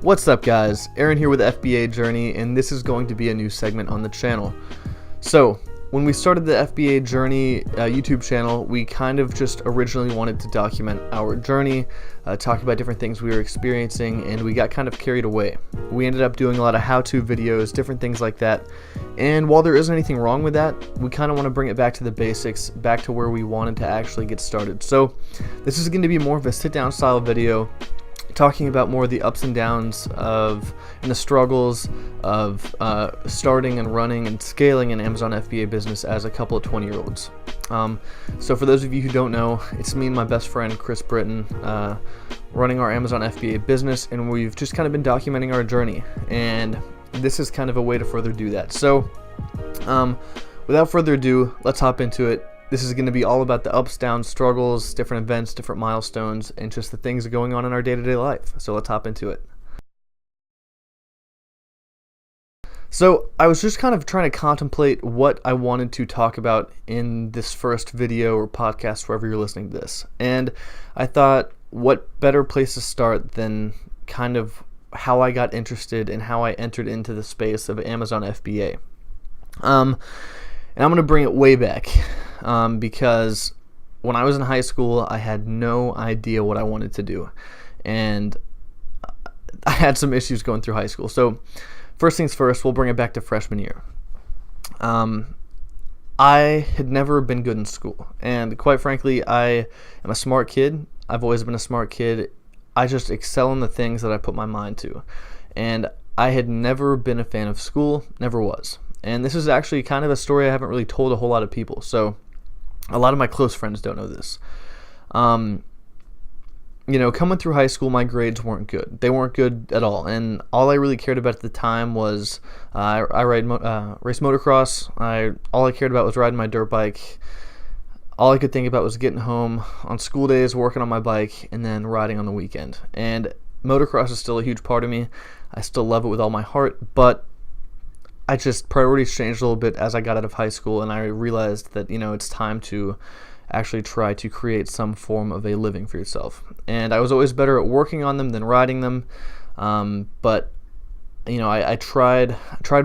What's up, guys? Aaron here with FBA Journey, and this is going to be a new segment on the channel. So, when we started the FBA Journey YouTube channel, we kind of just originally wanted to document our journey, talk about different things we were experiencing, and we got kind of carried away. We ended up doing a lot of how-to videos, different things like that, and while there isn't anything wrong with that, we kind of want to bring it back to the basics, back to where we wanted to actually get started. So, this is going to be more of a sit-down style video, talking about more of the ups and downs of and the struggles of starting and running and scaling an Amazon FBA business as a couple of 20-year-olds. So for those of you who don't know, it's me and my best friend Chris Britton running our Amazon FBA business, and we've just kind of been documenting our journey, and this is kind of a way to further do that. So without further ado, let's hop into it. This is going to be all about the ups, downs, struggles, different events, different milestones, and just the things going on in our day-to-day life. So let's hop into it. So I was just kind of trying to contemplate what I wanted to talk about in this first video or podcast, wherever you're listening to this. And I thought, what better place to start than kind of how I got interested and how I entered into the space of Amazon FBA. And I'm going to bring it way back. Because when I was in high school, I had no idea what I wanted to do, and I had some issues going through high school. So first things first, we'll bring it back to freshman year. I had never been good in school, and quite frankly, I am a smart kid. I've always been a smart kid. I just excel in the things that I put my mind to, and I had never been a fan of school, never was. And this is actually kind of a story I haven't really told a whole lot of people, so a lot of my close friends don't know this. Coming through high school, my grades weren't good. They weren't good at all, and all I really cared about at the time was I raced motocross. All I cared about was riding my dirt bike. All I could think about was getting home on school days, working on my bike, and then riding on the weekend. And motocross is still a huge part of me. I still love it with all my heart, but priorities changed a little bit as I got out of high school, and I realized that, it's time to actually try to create some form of a living for yourself. And I was always better at working on them than riding them, but I tried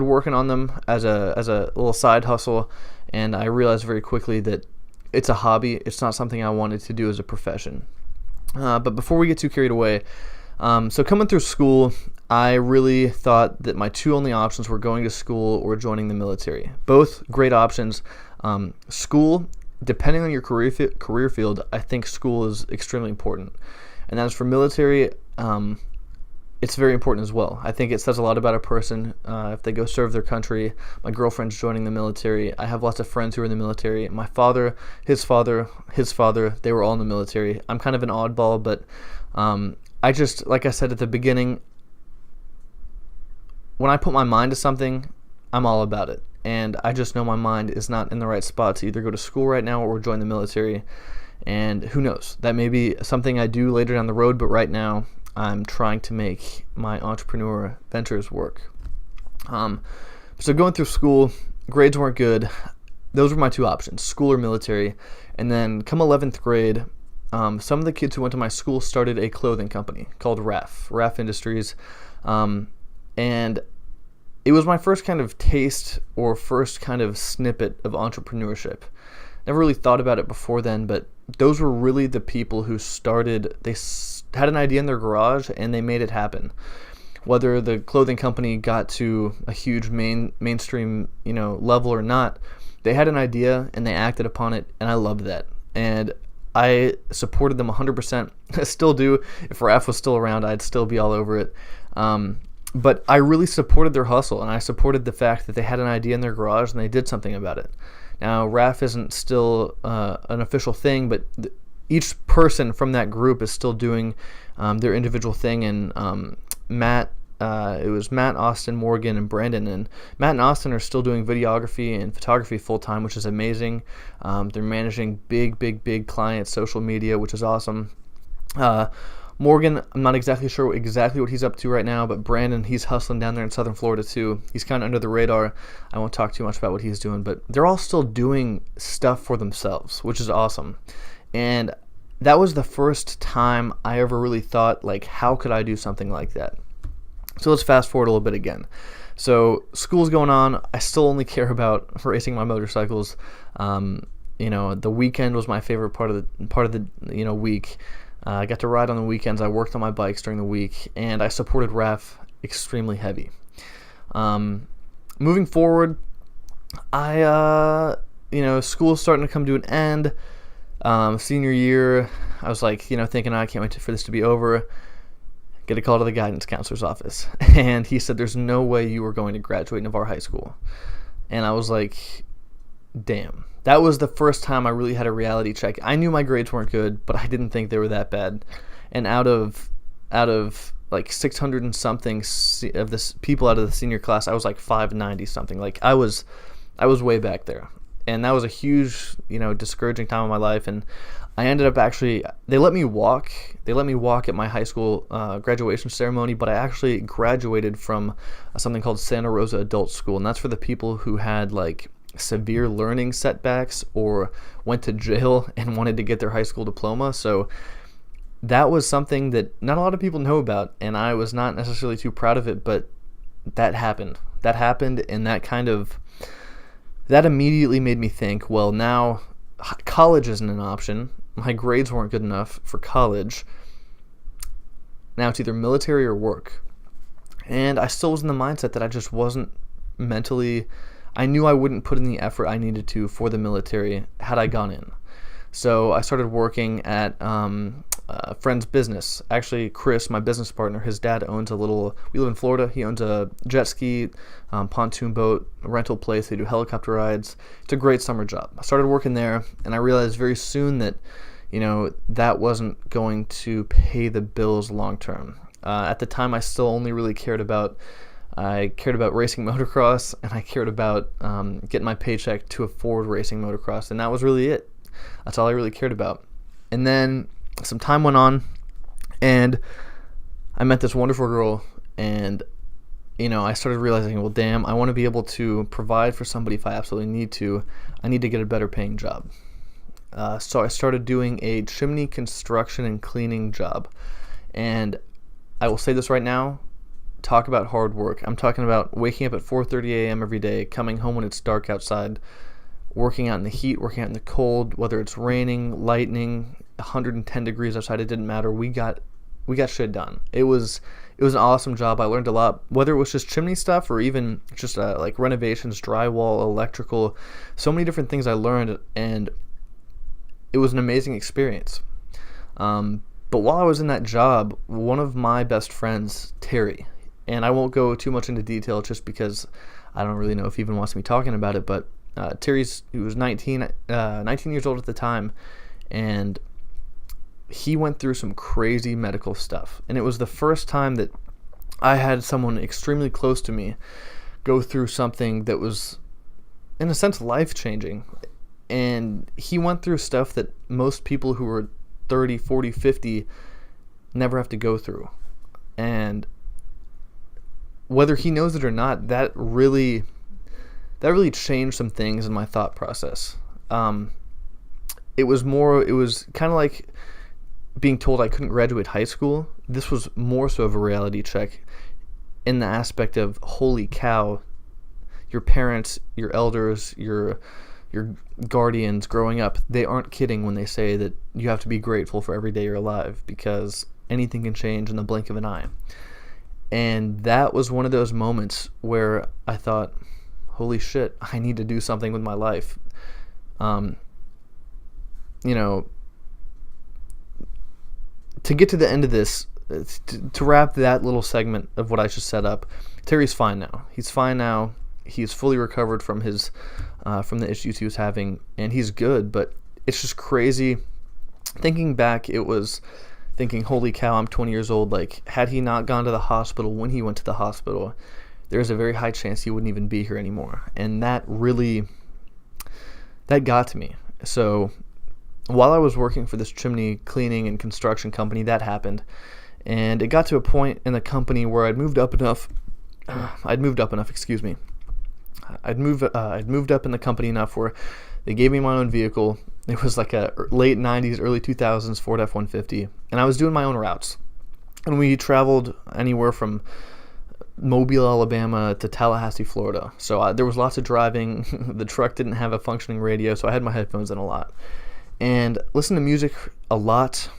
working on them as a little side hustle, and I realized very quickly that it's a hobby. It's not something I wanted to do as a profession. But before we get too carried away, so coming through school, I really thought that my two only options were going to school or joining the military. Both great options. School, depending on your career field, I think school is extremely important. And as for military, it's very important as well. I think it says a lot about a person if they go serve their country. My girlfriend's joining the military. I have lots of friends who are in the military. My father, his father, they were all in the military. I'm kind of an oddball, but like I said at the beginning, when I put my mind to something, I'm all about it. And I just know my mind is not in the right spot to either go to school right now or join the military. And who knows? That may be something I do later down the road, but right now I'm trying to make my entrepreneur ventures work. So going through school, grades weren't good. Those were my two options, school or military. And then come 11th grade, some of the kids who went to my school started a clothing company called RAF Industries. And it was my first kind of taste or first kind of snippet of entrepreneurship. Never really thought about it before then, but those were really the people who started. They had an idea in their garage and they made it happen. Whether the clothing company got to a huge mainstream level or not, they had an idea and they acted upon it, and I loved that. And I supported them 100%. I still do. If RAF was still around, I'd still be all over it. But I really supported their hustle, and I supported the fact that they had an idea in their garage and they did something about it. Now, RAF isn't still an official thing, but each person from that group is still doing their individual thing. And it was Matt, Austin, Morgan, and Brandon. And Matt and Austin are still doing videography and photography full-time, which is amazing. They're managing big clients, social media, which is awesome. Morgan, I'm not exactly sure what he's up to right now, but Brandon, he's hustling down there in Southern Florida too. He's kind of under the radar. I won't talk too much about what he's doing, but they're all still doing stuff for themselves, which is awesome. And that was the first time I ever really thought, like, how could I do something like that? So let's fast forward a little bit again. So school's going on. I still only care about racing my motorcycles. The weekend was my favorite part of the week. I got to ride on the weekends. I worked on my bikes during the week, and I supported RAF extremely heavy. Moving forward, school's starting to come to an end. Senior year, I was like, thinking, I can't wait for this to be over. Get a call to the guidance counselor's office, and he said, there's no way you were going to graduate Navarre High School. And I was like, damn. That was the first time I really had a reality check. I knew my grades weren't good, but I didn't think they were that bad. And out of like 600 and something of this people out of the senior class, I was like 590 something. Like I was way back there. And that was a huge, discouraging time in my life. And I ended up they let me walk at my high school graduation ceremony, but I actually graduated from something called Santa Rosa Adult School. And that's for the people who had like severe learning setbacks or went to jail and wanted to get their high school diploma. So that was something that not a lot of people know about, and I was not necessarily too proud of it, but that happened, and that immediately made me think, well, now college isn't an option. My grades weren't good enough for college. Now it's either military or work. And I still was in the mindset that I just wasn't mentally, I knew I wouldn't put in the effort I needed to for the military had I gone in. So I started working at a friend's business. Actually, Chris, my business partner, his dad owns we live in Florida, he owns a jet ski, pontoon boat, rental place. They do helicopter rides. It's a great summer job. I started working there, and I realized very soon that, that wasn't going to pay the bills long term. At the time, I still only really cared about racing motocross, and I cared about getting my paycheck to afford racing motocross, and that was really it. That's all I really cared about. And then some time went on, and I met this wonderful girl, and I started realizing, well, damn, I want to be able to provide for somebody if I absolutely need to. I need to get a better paying job. So I started doing a chimney construction and cleaning job. And I will say this right now, talk about hard work. I'm talking about waking up at 4:30 a.m. every day, coming home when it's dark outside, working out in the heat, working out in the cold, whether it's raining, lightning, 110 degrees outside, it didn't matter. We got shit done. It was an awesome job. I learned a lot, whether it was just chimney stuff or even just like renovations, drywall, electrical, so many different things I learned, and it was an amazing experience. But while I was in that job, one of my best friends, Terry, and I won't go too much into detail just because I don't really know if he even wants me talking about it, but he was 19 years old at the time, and he went through some crazy medical stuff. And it was the first time that I had someone extremely close to me go through something that was, in a sense, life-changing. And he went through stuff that most people who were 30, 40, 50 never have to go through. And whether he knows it or not, that really changed some things in my thought process. It was kind of like being told I couldn't graduate high school. This was more so of a reality check in the aspect of, holy cow, your parents, your elders, your guardians growing up, they aren't kidding when they say that you have to be grateful for every day you're alive, because anything can change in the blink of an eye. And that was one of those moments where I thought, holy shit, I need to do something with my life. To get to the end of this, to wrap that little segment of what I just set up, Terry's fine now. He's fine now. He's fully recovered from from the issues he was having, and he's good. But it's just crazy. Thinking back, it was thinking, holy cow, I'm 20 years old. Like, had he not gone to the hospital when he went to the hospital, there's a very high chance he wouldn't even be here anymore. And that got to me. So while I was working for this chimney cleaning and construction company, that happened. And it got to a point in the company where I'd moved up enough, I'd moved up in the company enough where they gave me my own vehicle. It was like a late 90s, early 2000s Ford F-150. And I was doing my own routes. And we traveled anywhere from Mobile, Alabama to Tallahassee, Florida. So there was lots of driving. The truck didn't have a functioning radio, so I had my headphones in a lot. And listened to music a lot.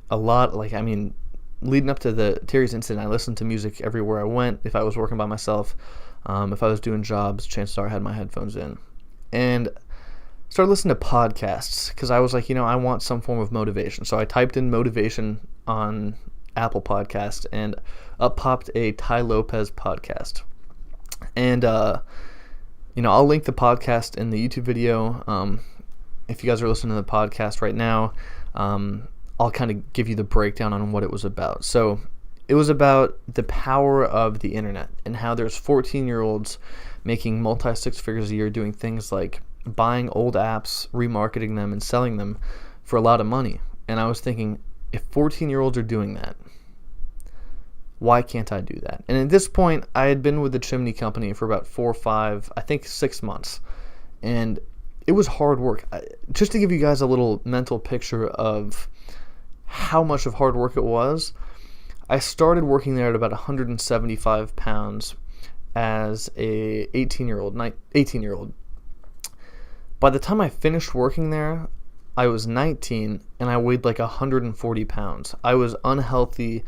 Like, I mean, leading up to the Terry's incident, I listened to music everywhere I went. If I was working by myself, if I was doing jobs, chances are I had my headphones in. And started listening to podcasts because I was like, I want some form of motivation. So I typed in motivation on Apple Podcast, and up popped a Tai Lopez podcast. And I'll link the podcast in the YouTube video. If you guys are listening to the podcast right now, I'll kind of give you the breakdown on what it was about. So it was about the power of the internet and how there's 14-year-olds making multi-six figures a year doing things like buying old apps, remarketing them, and selling them for a lot of money. And I was thinking, if 14-year-olds are doing that, why can't I do that? And at this point, I had been with the chimney company for about 4 or 5, I think 6 months. And it was hard work. Just to give you guys a little mental picture of how much of hard work it was, I started working there at about 175 pounds as a 18-year-old. By the time I finished working there, I was 19 and I weighed like 140 pounds. I was unhealthy.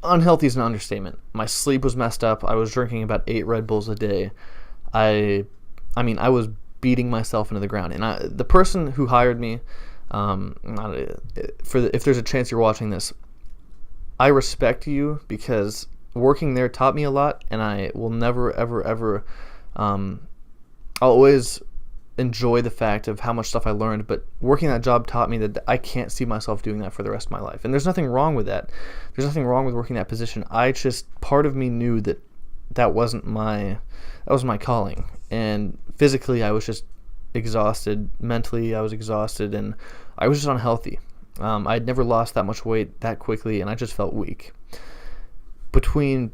Unhealthy is an understatement. My sleep was messed up. I was drinking about 8 Red Bulls a day. I was beating myself into the ground. And the person who hired me, if there's a chance you're watching this, I respect you because working there taught me a lot, and I will never, ever, ever, I'll always enjoy the fact of how much stuff I learned, but working that job taught me that I can't see myself doing that for the rest of my life. And there's nothing wrong with that. There's nothing wrong with working that position. Part of me knew that was my calling. And physically, I was just exhausted. Mentally, I was exhausted, and I was just unhealthy. I'd never lost that much weight that quickly, and I just felt weak. Between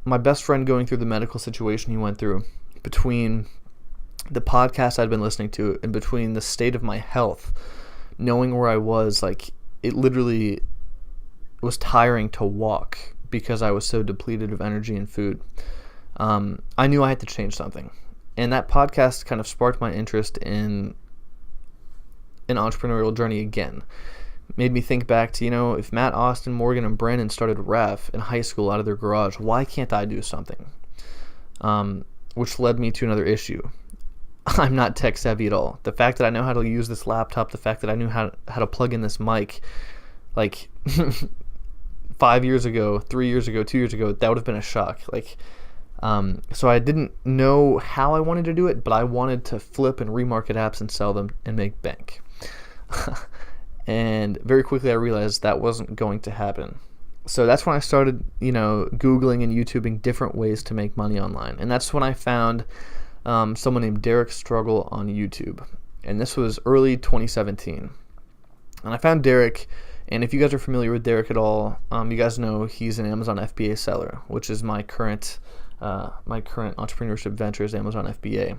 my best friend going through the medical situation he went through, between the podcast I'd been listening to, and between the state of my health, knowing where I was, like, it literally was tiring to walk because I was so depleted of energy and food. I knew I had to change something. And that podcast kind of sparked my interest in an entrepreneurial journey again. Made me think back to, if Matt, Austin, Morgan, and Brandon started REF in high school out of their garage, why can't I do something? Which led me to another issue. I'm not tech savvy at all. The fact that I know how to use this laptop, the fact that I knew how to plug in this mic, like 5 years ago, 3 years ago, 2 years ago, that would have been a shock. So I didn't know how I wanted to do it, but I wanted to flip and remarket apps and sell them and make bank. And very quickly I realized that wasn't going to happen. So that's when I started, Googling and YouTubing different ways to make money online. And that's when I found someone named Derek Struggle on YouTube. And this was early 2017. And I found Derek, and if you guys are familiar with Derek at all, you guys know he's an Amazon FBA seller, which is my current entrepreneurship venture is Amazon FBA.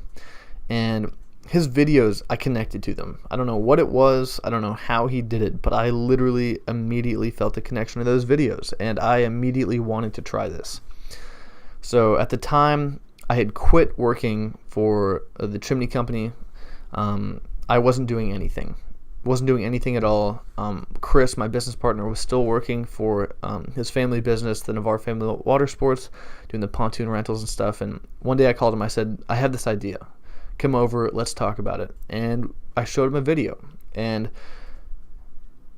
And his videos, I connected to them. I don't know what it was. I don't know how he did it, but I literally immediately felt a connection to those videos, and I immediately wanted to try this. So at the time, I had quit working for the chimney company. I wasn't doing anything. Wasn't doing anything at all. Chris, my business partner, was still working for his family business, the Navarre Family Water Sports, doing the pontoon rentals and stuff. And one day I called him. I said, I have this idea. Come over. Let's talk about it. And I showed him a video. And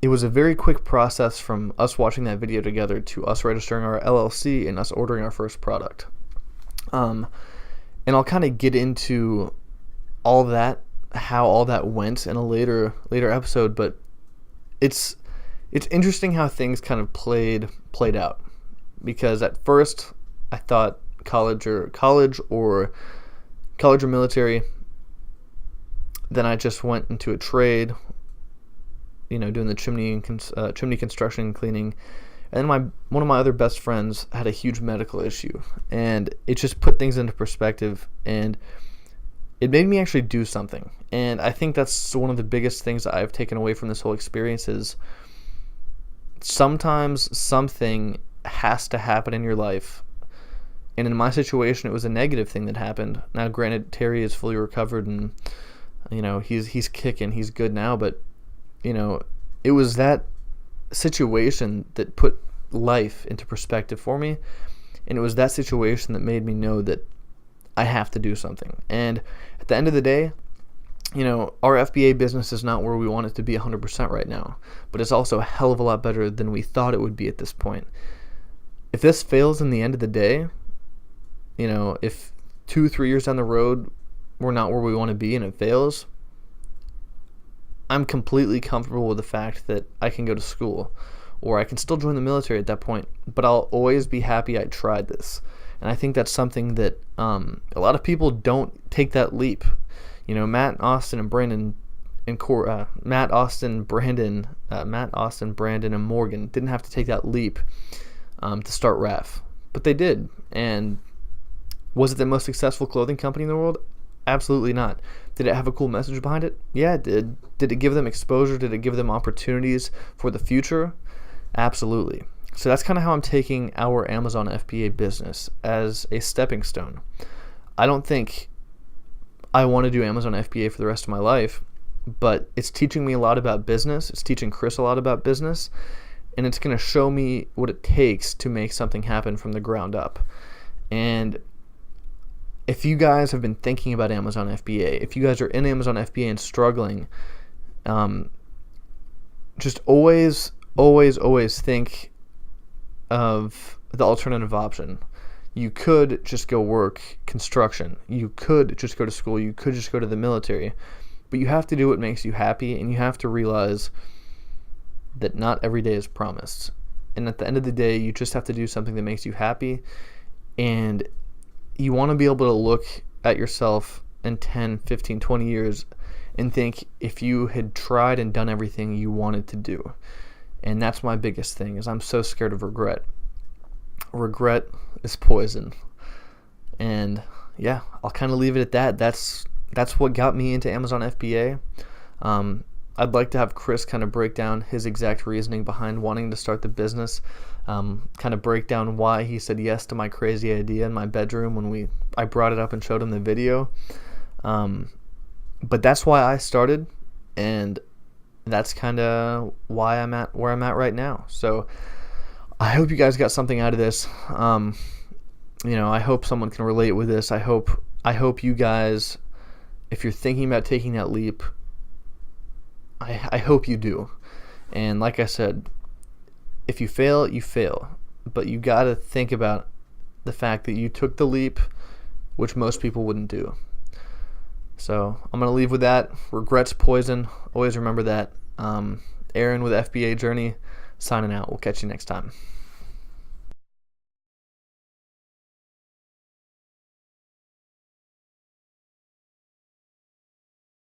it was a very quick process from us watching that video together to us registering our LLC and us ordering our first product. And I'll kind of get into all that, how all that went in a later episode, but it's interesting how things kind of played out, because at first I thought college or military. Then I just went into a trade, doing the chimney construction and cleaning. And then one of my other best friends had a huge medical issue, and it just put things into perspective, and it made me actually do something. And I think that's one of the biggest things that I've taken away from this whole experience is sometimes something has to happen in your life. And in my situation, it was a negative thing that happened. Now, granted, Terry is fully recovered and, he's kicking. He's good now. But, it was that situation that put life into perspective for me. And it was that situation that made me know that I have to do something. And at the end of the day, our FBA business is not where we want it to be 100% right now. But it's also a hell of a lot better than we thought it would be at this point. If this fails in the end of the day, if 2-3 years down the road we're not where we want to be and it fails, I'm completely comfortable with the fact that I can go to school or I can still join the military at that point, but I'll always be happy I tried this. And I think that's something that a lot of people don't take that leap. Matt Austin, Brandon, and Morgan didn't have to take that leap to start RAF, but they did. And was it the most successful clothing company in the world? Absolutely not. Did it have a cool message behind it? Yeah, it did. Did it give them exposure? Did it give them opportunities for the future? Absolutely. So that's kind of how I'm taking our Amazon FBA business, as a stepping stone. I don't think I want to do Amazon FBA for the rest of my life, but it's teaching me a lot about business. It's teaching Chris a lot about business, and it's going to show me what it takes to make something happen from the ground up. And if you guys have been thinking about Amazon FBA, if you guys are in Amazon FBA and struggling, just always think of the alternative option. You could just go work construction. You could just go to school. You could just go to the military. But you have to do what makes you happy, and you have to realize that not every day is promised. And at the end of the day, you just have to do something that makes you happy. And you want to be able to look at yourself in 10, 15, 20 years and think if you had tried and done everything you wanted to do. And that's my biggest thing, is I'm so scared of regret. Regret is poison. And yeah, I'll kind of leave it at that. That's what got me into Amazon FBA. I'd like to have Chris kind of break down his exact reasoning behind wanting to start the business, kind of break down why he said yes to my crazy idea in my bedroom when I brought it up and showed him the video. But that's why I started, and that's kind of why I'm at where I'm at right now. So I hope you guys got something out of this. I hope someone can relate with this. I hope you guys, if you're thinking about taking that leap, I hope you do. And like I said, if you fail, you fail. But you got to think about the fact that you took the leap, which most people wouldn't do. So I'm going to leave with that. Regret's poison. Always remember that. Aaron with FBA Journey, signing out. We'll catch you next time.